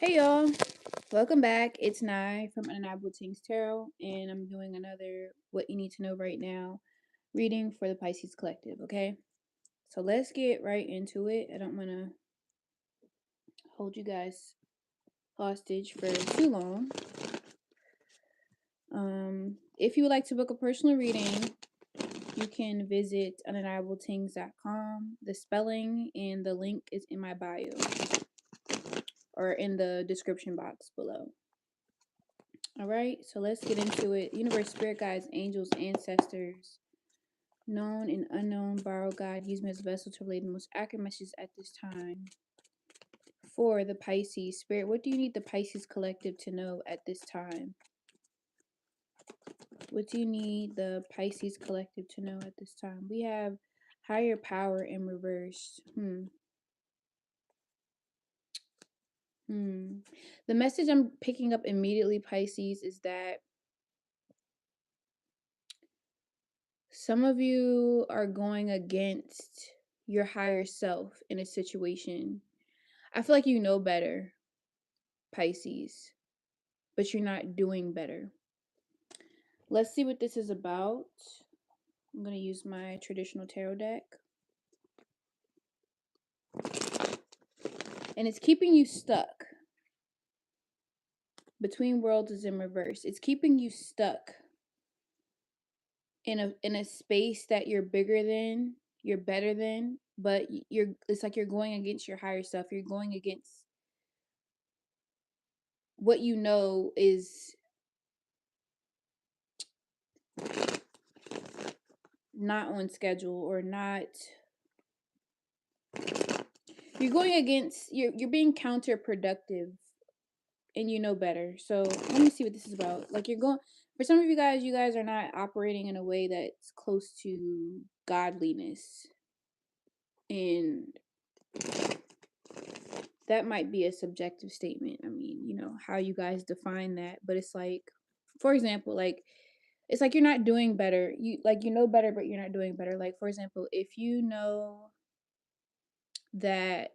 Hey y'all, welcome back. It's Nye from Undeniable Things Tarot, and I'm doing another What You Need to Know Right Now reading for the Pisces Collective, okay? So let's get right into it. I don't want to hold you guys hostage for too long. If you would like to book a personal reading, you can visit undeniabletings.com. The spelling and the link is in my bio or in the description box below. All right, so let's get into it. Universe, spirit guides, angels, ancestors, known and unknown, borrow God, use me as a vessel to relay the most accurate messages at this time. For the Pisces, spirit, what do you need the Pisces collective to know at this time? What do you need the Pisces collective to know at this time? We have higher power in reverse. The message I'm picking up immediately, Pisces, is that some of you are going against your higher self in a situation. I feel like you know better, Pisces, but you're not doing better. Let's see what this is about. I'm going to use my traditional tarot deck. And it's keeping you stuck. Between worlds is in reverse. It's keeping you stuck in a space that you're bigger than, you're better than, but it's like you're going against your higher self. You're going against what you know is not on schedule or not. You're going against, you're being counterproductive, and you know better. So let me see what this is about. Like, you're going, for some of you guys are not operating in a way that's close to godliness, and that might be a subjective statement. I mean, you know how you guys define that, but it's like, for example, like, it's like you're not doing better. You know better, but you're not doing better. Like, for example, if you know that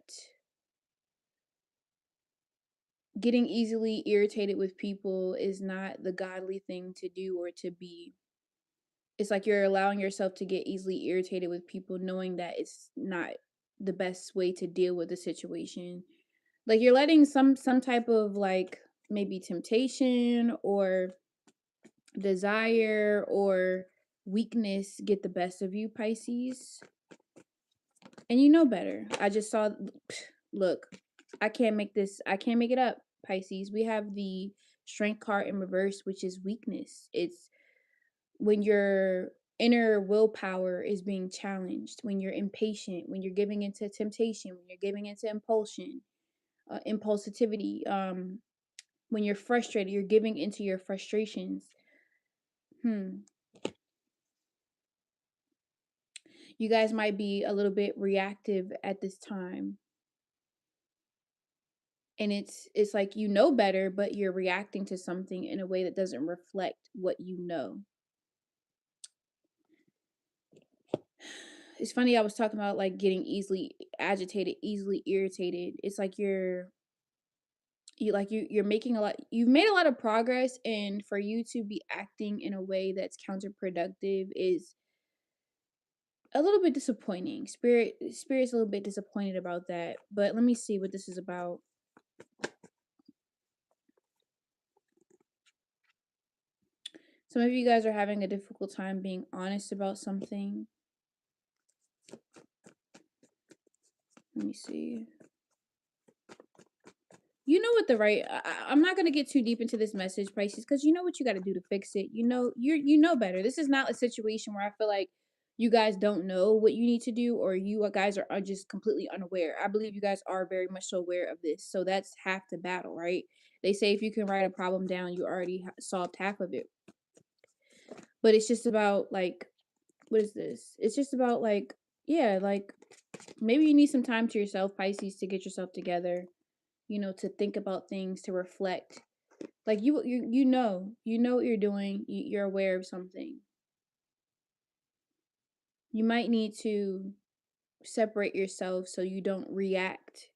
getting easily irritated with people is not the godly thing to do or to be. It's like you're allowing yourself to get easily irritated with people, knowing that it's not the best way to deal with the situation. Like, you're letting some type of, like, maybe temptation or desire or weakness get the best of you, Pisces. And you know better. I just saw, look, I can't make it up, Pisces. We have the strength card in reverse, which is weakness. It's when your inner willpower is being challenged, when you're impatient, when you're giving into temptation, when you're giving into impulsivity, when you're frustrated, you're giving into your frustrations. You guys might be a little bit reactive at this time. And it's like you know better, but you're reacting to something in a way that doesn't reflect what you know. It's funny, I was talking about, like, getting easily agitated, easily irritated. It's like you're making a lot, you've made a lot of progress, and for you to be acting in a way that's counterproductive is a little bit disappointing. Spirit's a little bit disappointed about that. But let me see what this is about. Some of you guys are having a difficult time being honest about something. Let me see. You know what the right, I'm not going to get too deep into this message, Pisces, because you know what you got to do to fix it. You know better. This is not a situation where I feel like you guys don't know what you need to do, or you guys are just completely unaware. I believe you guys are very much so aware of this. So that's half the battle, right? They say if you can write a problem down, you already solved half of it. But it's just about, like, what is this? It's just about, like, yeah, like, maybe you need some time to yourself, Pisces, to get yourself together, to think about things, to reflect. Like, you know what you're doing. You're aware of something. You might need to separate yourself so you don't react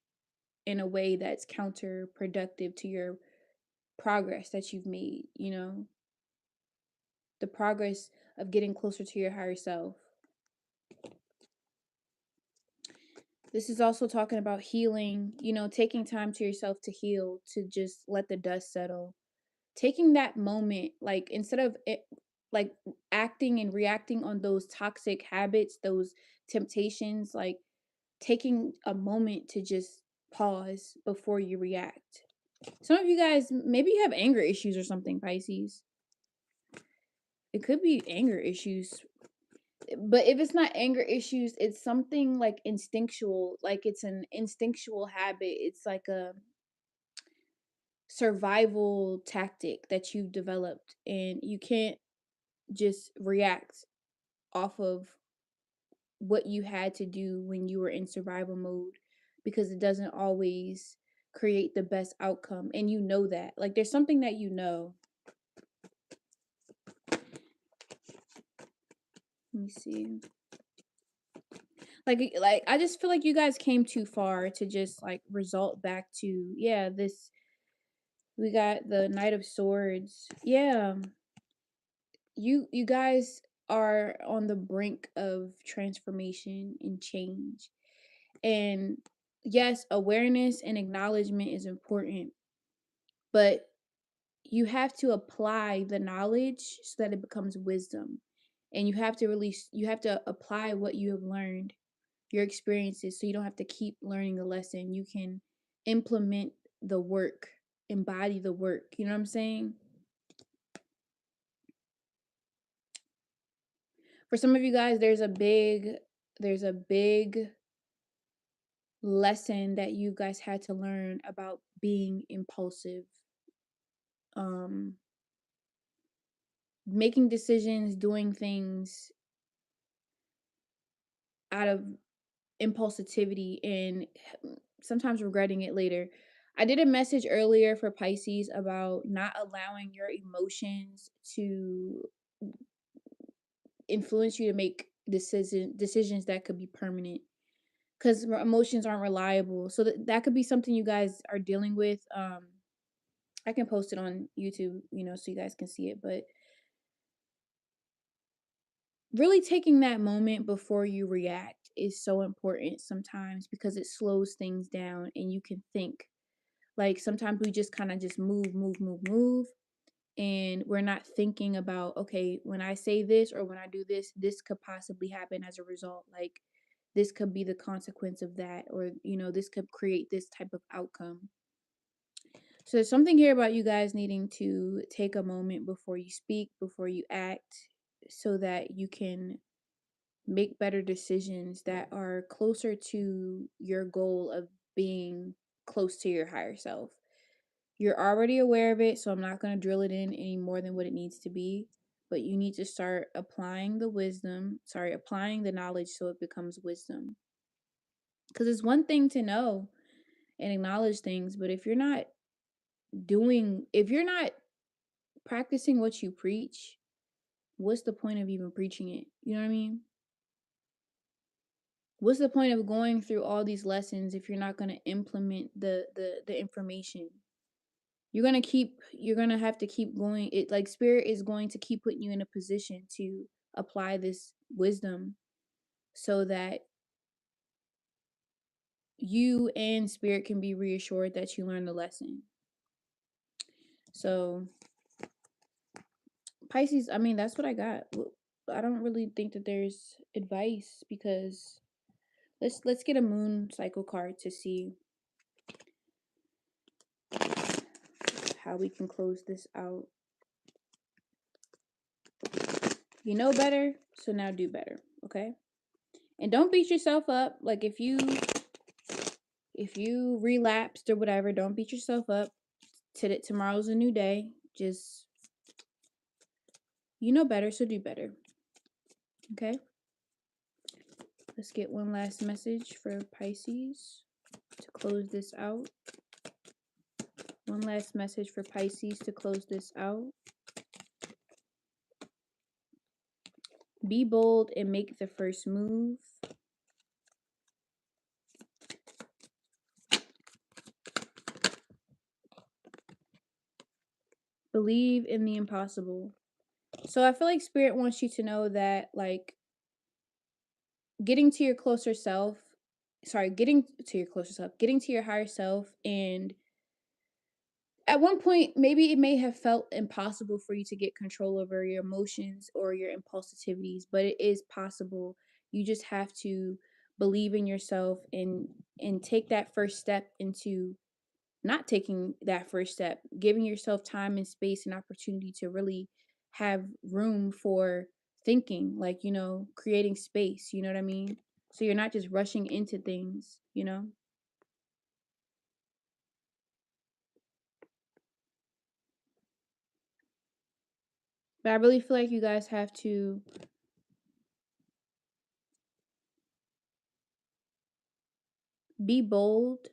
in a way that's counterproductive to your progress that you've made, the progress of getting closer to your higher self. This is also talking about healing, taking time to yourself to heal, to just let the dust settle. Taking that moment, like instead of it, like acting and reacting on those toxic habits, those temptations, like taking a moment to just pause before you react. Some of you guys, maybe you have anger issues or something, Pisces. It could be anger issues. But if it's not anger issues, it's something like instinctual, like it's an instinctual habit. It's like a survival tactic that you've developed, and you can't just react off of what you had to do when you were in survival mode, because it doesn't always create the best outcome, and you know that. Like there's something that let me see. Like I just feel like you guys came too far to just like result back to, yeah, this. We got the Knight of Swords. Yeah, you guys are on the brink of transformation and change. And yes, awareness and acknowledgement is important, but you have to apply the knowledge so that it becomes wisdom. And you have to apply what you have learned, your experiences, so you don't have to keep learning a lesson. You can implement the work, embody the work. You know what I'm saying? For some of you guys, there's a big lesson that you guys had to learn about being impulsive. Um Making decisions, doing things out of impulsivity, and sometimes regretting it later. I did a message earlier for Pisces about not allowing your emotions to influence you to make decisions that could be permanent, because emotions aren't reliable. So that could be something you guys are dealing with. I can post it on YouTube, so you guys can see it. But really taking that moment before you react is so important sometimes, because it slows things down and you can think. Like sometimes we just kind of just move, and we're not thinking about, okay, when I say this or when I do this, this could possibly happen as a result. Like this could be the consequence of that, or this could create this type of outcome. So there's something here about you guys needing to take a moment before you speak, before you act, so that you can make better decisions that are closer to your goal of being close to your higher self. You're already aware of it, so I'm not going to drill it in any more than what it needs to be. But you need to start applying applying the knowledge so it becomes wisdom. Because it's one thing to know and acknowledge things, but if you're not practicing what you preach, what's the point of even preaching it? You know what I mean? What's the point of going through all these lessons if you're not going to implement the information? You're going to have to keep going. It like spirit is going to keep putting you in a position to apply this wisdom, so that you and spirit can be reassured that you learned the lesson. So Pisces, I mean, that's what I got. I don't really think that there's advice, because let's get a moon cycle card to see how we can close this out. You know better, so now do better, okay? And don't beat yourself up. Like if you relapsed or whatever, don't beat yourself up. Tomorrow's a new day. Just you know better, so do better. Okay? Let's get one last message for Pisces to close this out. One last message for Pisces to close this out. Be bold and make the first move. Believe in the impossible. So I feel like spirit wants you to know that like getting to your closer self, getting to your closer self, getting to your higher self, and at one point maybe it may have felt impossible for you to get control over your emotions or your impulsivities, but it is possible. You just have to believe in yourself and take that first step into not taking that first step, giving yourself time and space and opportunity to really have room for thinking, like, creating space, you know what I mean? So you're not just rushing into things. But I really feel like you guys have to be bold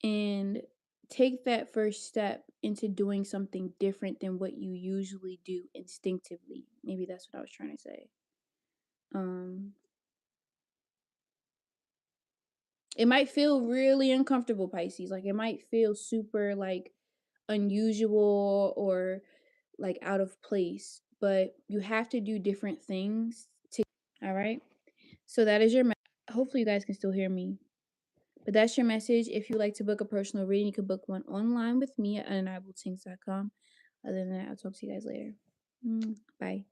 and take that first step into doing something different than what you usually do instinctively. Maybe that's what I was trying to say. Um it might feel really uncomfortable, Pisces. Like it might feel super like unusual or like out of place, but you have to do different things to. All right. So that is your hopefully you guys can still hear me. But that's your message. If you like to book a personal reading, you can book one online with me at undeniabletinks.com. Other than that, I'll talk to you guys later. Bye.